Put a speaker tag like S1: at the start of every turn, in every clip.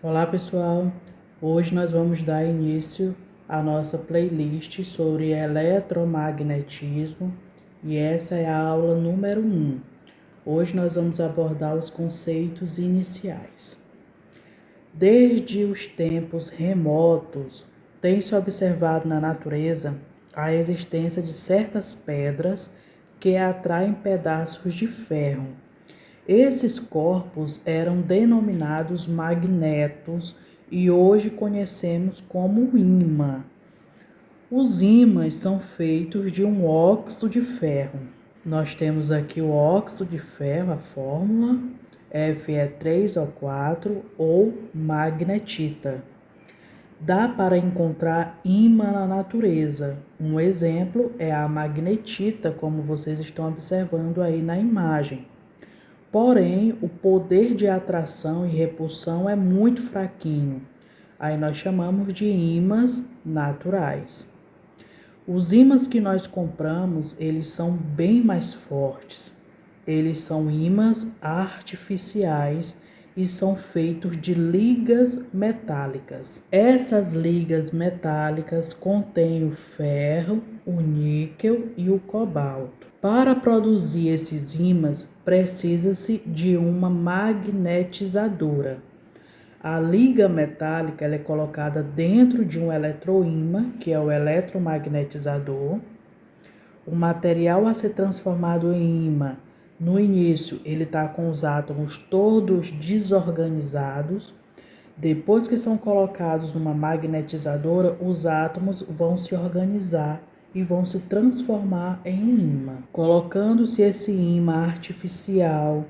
S1: Olá pessoal, hoje nós vamos dar início à nossa playlist sobre eletromagnetismo e essa é a aula número 1. Hoje nós vamos abordar os conceitos iniciais. Desde os tempos remotos, tem-se observado na natureza a existência de certas pedras que atraem pedaços de ferro. Esses corpos eram denominados magnetos e hoje conhecemos como ímã. Os ímãs são feitos de um óxido de ferro. Nós temos aqui o óxido de ferro, a fórmula Fe3O4 ou magnetita. Dá para encontrar ímã na natureza. Um exemplo é a magnetita, como vocês estão observando aí na imagem. Porém, o poder de atração e repulsão é muito fraquinho. Aí nós chamamos de ímãs naturais. Os ímãs que nós compramos, eles são bem mais fortes. Eles são ímãs artificiais e são feitos de ligas metálicas. Essas ligas metálicas contêm o ferro, o níquel e o cobalto. Para produzir esses ímãs, precisa-se de uma magnetizadora. A liga metálica ela é colocada dentro de um eletroímã, que é o eletromagnetizador. O material a ser transformado em ímã, no início, ele está com os átomos todos desorganizados. Depois que são colocados numa magnetizadora, os átomos vão se organizar e vão se transformar em um ímã. Colocando-se esse ímã artificial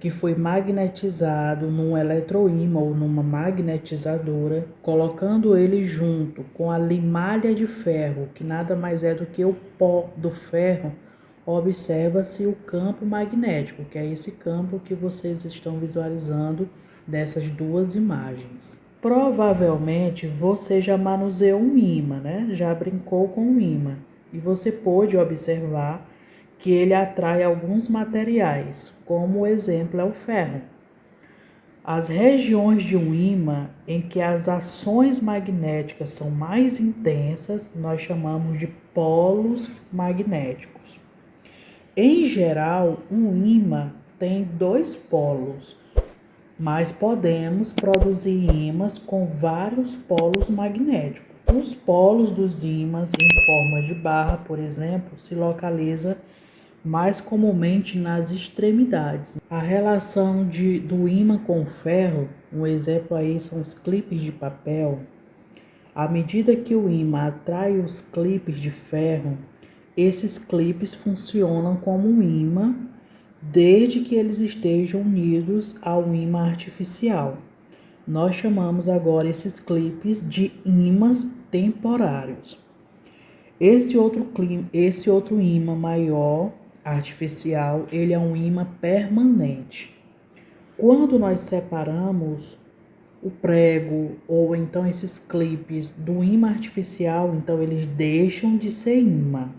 S1: que foi magnetizado num eletroímã ou numa magnetizadora, colocando ele junto com a limalha de ferro, que nada mais é do que o pó do ferro, observa-se o campo magnético, que é esse campo que vocês estão visualizando dessas duas imagens. Provavelmente você já manuseou um ímã, né? Já brincou com um ímã. E você pôde observar que ele atrai alguns materiais, como o exemplo é o ferro. As regiões de um ímã em que as ações magnéticas são mais intensas, nós chamamos de polos magnéticos. Em geral, um ímã tem 2 polos, mas podemos produzir ímãs com vários polos magnéticos. Os polos dos ímãs em forma de barra, por exemplo, se localizam mais comumente nas extremidades. A relação do ímã com o ferro, um exemplo aí são os clipes de papel. À medida que o ímã atrai os clipes de ferro, esses clipes funcionam como um ímã, desde que eles estejam unidos ao ímã artificial. Nós chamamos agora esses clipes de ímãs temporários. Esse outro ímã maior, artificial, ele é um ímã permanente. Quando nós separamos o prego ou então esses clipes do ímã artificial, então eles deixam de ser ímã,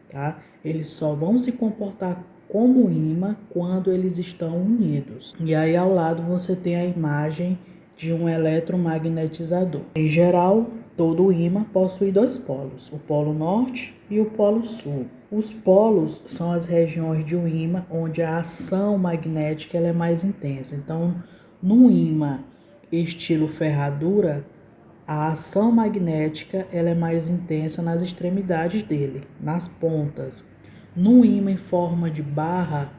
S1: tá? Eles só vão se comportar como ímã quando eles estão unidos. E aí ao lado você tem a imagem de um eletromagnetizador. Em geral, todo ímã possui 2 polos, o polo norte e o polo sul. Os polos são as regiões de um ímã onde a ação magnética ela é mais intensa. Então, num ímã estilo ferradura, a ação magnética ela é mais intensa nas extremidades dele, nas pontas. Num ímã em forma de barra,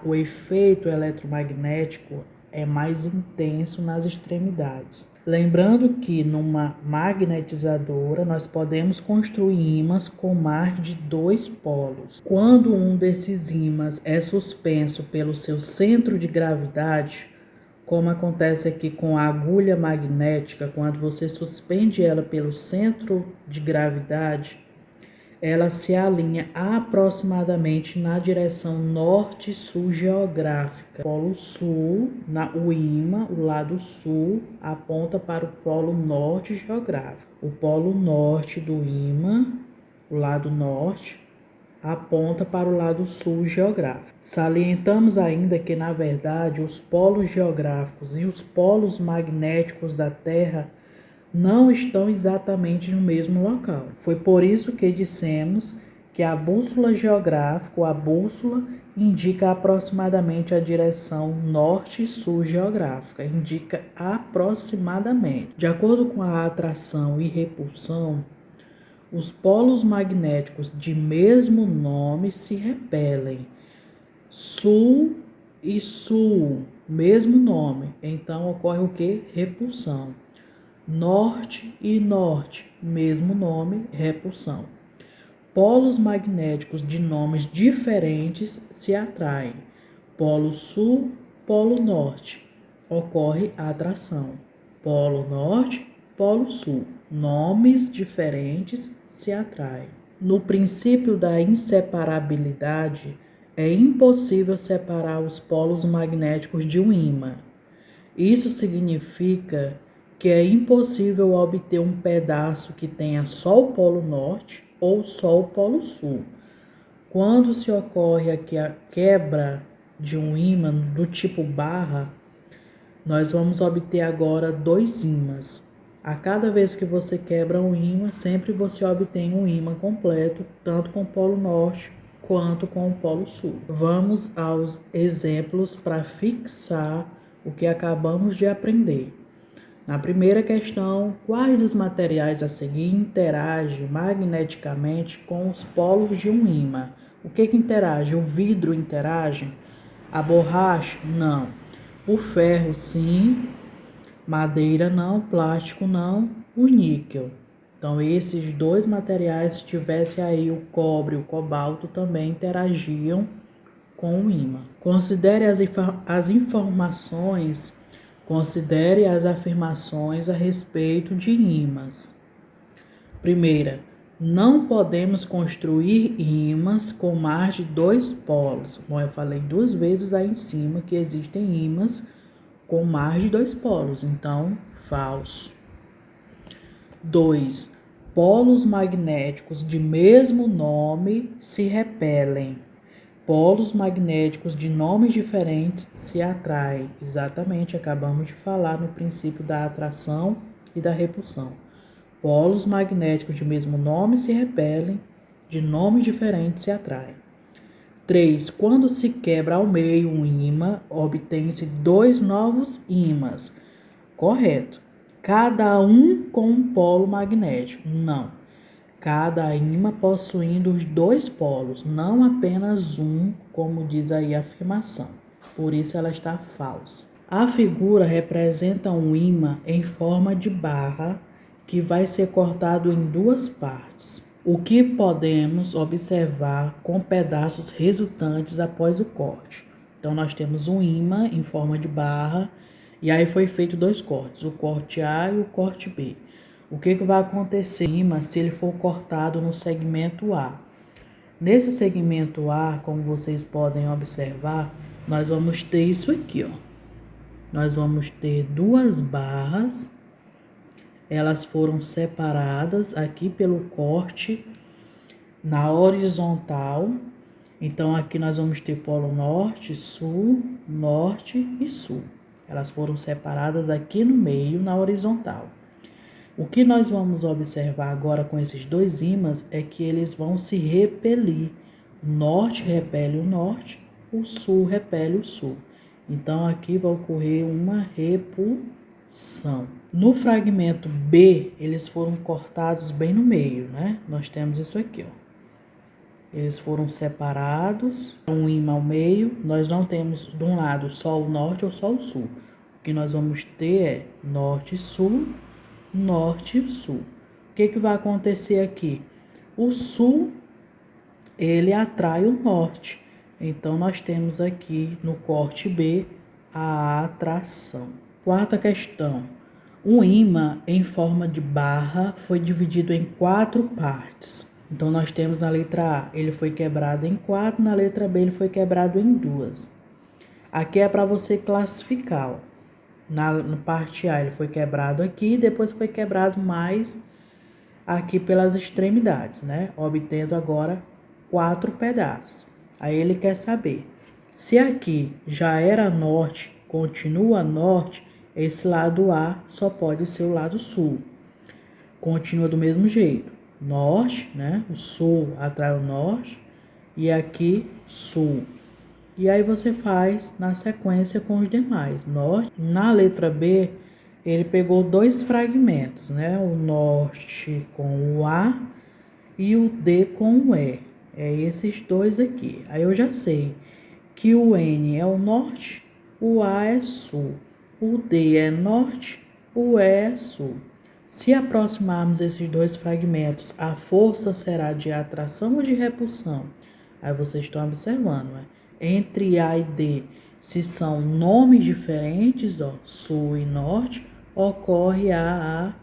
S1: o efeito eletromagnético é mais intenso nas extremidades. Lembrando que numa magnetizadora nós podemos construir ímãs com mais de 2 polos. Quando um desses ímãs é suspenso pelo seu centro de gravidade, como acontece aqui com a agulha magnética, quando você suspende ela pelo centro de gravidade, ela se alinha aproximadamente na direção norte-sul geográfica. Polo sul, o ímã, o lado sul, aponta para o polo norte geográfico. O polo norte do ímã, o lado norte, aponta para o lado sul geográfico. Salientamos ainda que, na verdade, os polos geográficos e os polos magnéticos da Terra não estão exatamente no mesmo local. Foi por isso que dissemos que a bússola geográfica, a bússola, indica aproximadamente a direção norte e sul geográfica, indica aproximadamente. De acordo com a atração e repulsão, os polos magnéticos de mesmo nome se repelem. Sul e sul, mesmo nome. Então ocorre o que? Repulsão. Norte e norte, mesmo nome, repulsão. Polos magnéticos de nomes diferentes se atraem. Polo sul, polo norte. Ocorre a atração. Polo norte, polo sul. Nomes diferentes se atraem. No princípio da inseparabilidade, é impossível separar os polos magnéticos de um ímã. Isso significa que é impossível obter um pedaço que tenha só o polo norte ou só o polo sul. Quando se ocorre aqui a quebra de um ímã do tipo barra, nós vamos obter agora dois ímãs. A cada vez que você quebra um ímã, sempre você obtém um ímã completo, tanto com o polo norte quanto com o polo sul. Vamos aos exemplos para fixar o que acabamos de aprender. Na primeira questão, quais dos materiais a seguir interagem magneticamente com os polos de um ímã? O que interage? O vidro interage? A borracha? Não. O ferro, sim. Madeira, não. Plástico, não. O níquel. Então, esses dois materiais, se tivesse aí o cobre e o cobalto, também interagiam com o ímã. Considere as afirmações a respeito de ímãs. Primeira, não podemos construir ímãs com mais de dois polos. Bom, eu falei duas vezes aí em cima que existem ímãs com mais de dois polos, então, falso. 2. Polos magnéticos de mesmo nome se repelem. Polos magnéticos de nomes diferentes se atraem. Exatamente, acabamos de falar no princípio da atração e da repulsão. Polos magnéticos de mesmo nome se repelem, de nomes diferentes se atraem. 3. Quando se quebra ao meio um ímã, obtém-se dois novos ímãs. Correto. Cada um com um polo magnético. Não. Cada ímã possuindo os dois polos, não apenas um, como diz aí a afirmação. Por isso ela está falsa. A figura representa um ímã em forma de barra que vai ser cortado em duas partes. O que podemos observar com pedaços resultantes após o corte. Então nós temos um ímã em forma de barra e aí foi feito dois cortes, o corte A e o corte B. O que vai acontecer se ele for cortado no segmento A? Nesse segmento A, como vocês podem observar, nós vamos ter isso aqui, ó. Nós vamos ter duas barras, elas foram separadas aqui pelo corte na horizontal. Então aqui nós vamos ter polo norte e sul. Elas foram separadas aqui no meio na horizontal. O que nós vamos observar agora com esses dois ímãs é que eles vão se repelir. O norte repele o norte, o sul repele o sul. Então, aqui vai ocorrer uma repulsão. No fragmento B, eles foram cortados bem no meio, né? Nós temos isso aqui, ó. Eles foram separados, um ímã ao meio. Nós não temos de um lado só o norte ou só o sul. O que nós vamos ter é norte e sul, norte e sul. O que vai acontecer aqui? O sul, ele atrai o norte. Então, nós temos aqui no corte B a atração. Quarta questão. Um ímã em forma de barra foi dividido em 4 partes. Então, nós temos na letra A, ele foi quebrado em 4, na letra B, ele foi quebrado em 2. Aqui é para você classificar, ó. Na parte A ele foi quebrado aqui, depois foi quebrado mais aqui pelas extremidades, né? Obtendo agora 4 pedaços. Aí ele quer saber, se aqui já era norte, continua norte, esse lado A só pode ser o lado sul. Continua do mesmo jeito. Norte, né? O sul atrai o norte e aqui sul. E aí você faz na sequência com os demais. Norte. Na letra B, ele pegou 2 fragmentos, né? O norte com o A e o D com o E. É esses dois aqui. Aí eu já sei que o N é o norte, o A é sul, o D é norte, o E é sul. Se aproximarmos esses 2 fragmentos, a força será de atração ou de repulsão? Aí vocês estão observando, né? Entre A e D, se são nomes diferentes, ó, sul e norte, ocorre a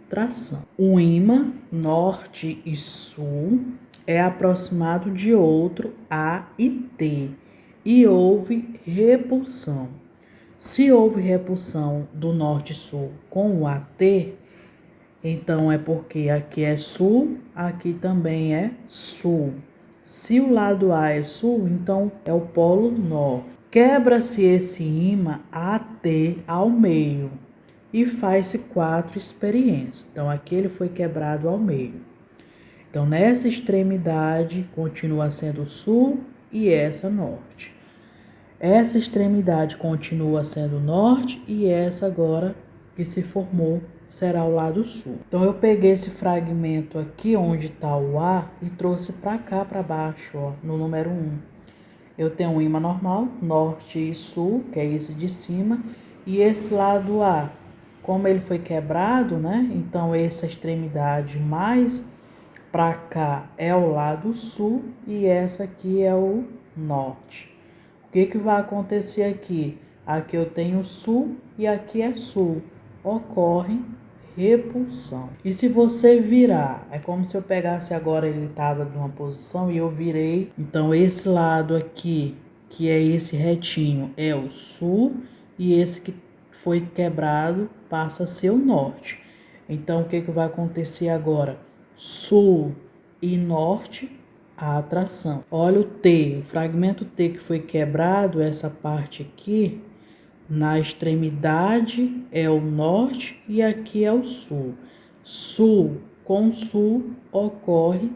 S1: atração. O ímã, norte e sul, é aproximado de outro, A e T, e houve repulsão. Se houve repulsão do norte e sul com o AT, então é porque aqui é sul, aqui também é sul. Se o lado A é sul, então é o polo norte. Quebra-se esse ímã AT ao meio e faz-se 4 experiências. Então aqui ele foi quebrado ao meio. Então nessa extremidade continua sendo sul e essa norte. Essa extremidade continua sendo norte e essa agora que se formou será o lado sul. Então eu peguei esse fragmento aqui onde está o A e trouxe para cá, para baixo, ó, no número 1. Eu tenho um ímã normal, norte e sul, que é esse de cima, e esse lado A, como ele foi quebrado, né? Então essa extremidade mais para cá é o lado sul e essa aqui é o norte. O que vai acontecer aqui? Aqui eu tenho sul e aqui é sul. Ocorre repulsão. E se você virar, é como se eu pegasse agora, ele estava numa posição e eu virei. Então esse lado aqui, que é esse retinho, é o sul e esse que foi quebrado passa a ser o norte. Então o que vai acontecer agora? Sul e norte, a atração. Olha o T, o fragmento T que foi quebrado, essa parte aqui, na extremidade é o norte e aqui é o sul. Sul com sul ocorre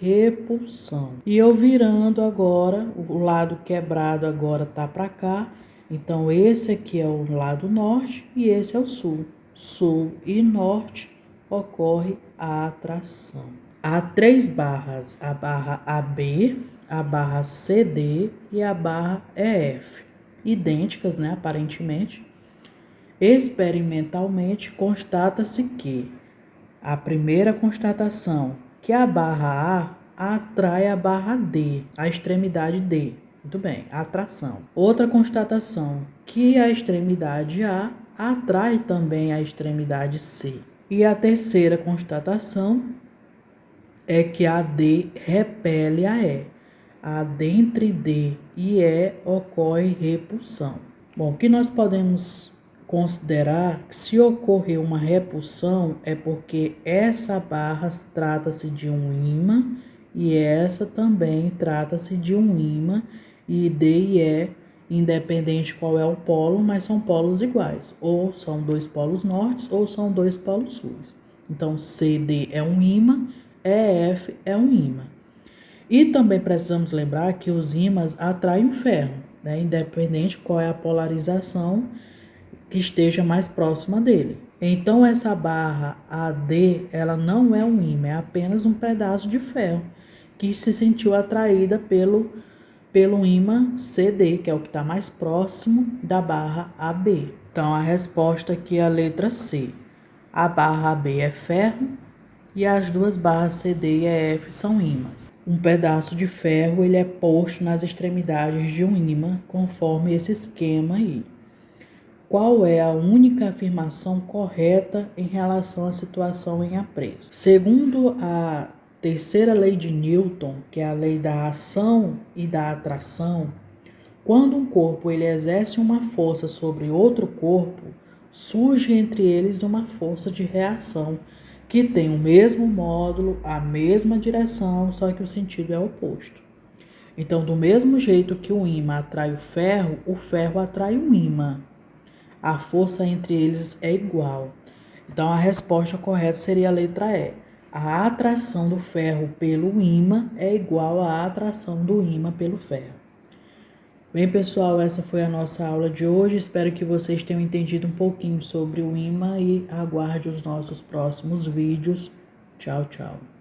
S1: repulsão. E eu virando agora, o lado quebrado agora tá para cá. Então esse aqui é o lado norte e esse é o sul. Sul e norte ocorre a atração. Há 3 barras, a barra AB, a barra CD e a barra EF. Idênticas, né, aparentemente. Experimentalmente, constata-se que a primeira constatação, que a barra A atrai a barra D, a extremidade D. Muito bem, atração. Outra constatação, que a extremidade A atrai também a extremidade C. E a terceira constatação é que a D repele a E. Dentre D e E ocorre repulsão. Bom, o que nós podemos considerar que se ocorrer uma repulsão é porque essa barra trata-se de um ímã e essa também trata-se de um ímã e D e E, independente qual é o polo, mas são polos iguais. Ou são 2 polos nortes ou são 2 polos sul. Então CD é um ímã, EF é um ímã. E também precisamos lembrar que os ímãs atraem o ferro, né? Independente qual é a polarização que esteja mais próxima dele. Então essa barra AD, ela não é um ímã, é apenas um pedaço de ferro que se sentiu atraída pelo ímã CD, que é o que está mais próximo da barra AB. Então a resposta aqui é a letra C. A barra AB é ferro e as 2 barras CD e EF são ímãs. Um pedaço de ferro ele é posto nas extremidades de um ímã, conforme esse esquema aí. Qual é a única afirmação correta em relação à situação em apreço? Segundo a terceira lei de Newton, que é a lei da ação e da atração, quando um corpo ele exerce uma força sobre outro corpo, surge entre eles uma força de reação, que tem o mesmo módulo, a mesma direção, só que o sentido é oposto. Então, do mesmo jeito que o ímã atrai o ferro atrai o ímã. A força entre eles é igual. Então, a resposta correta seria a letra E. A atração do ferro pelo ímã é igual à atração do ímã pelo ferro. Bem, pessoal, essa foi a nossa aula de hoje. Espero que vocês tenham entendido um pouquinho sobre o ímã e aguarde os nossos próximos vídeos. Tchau, tchau.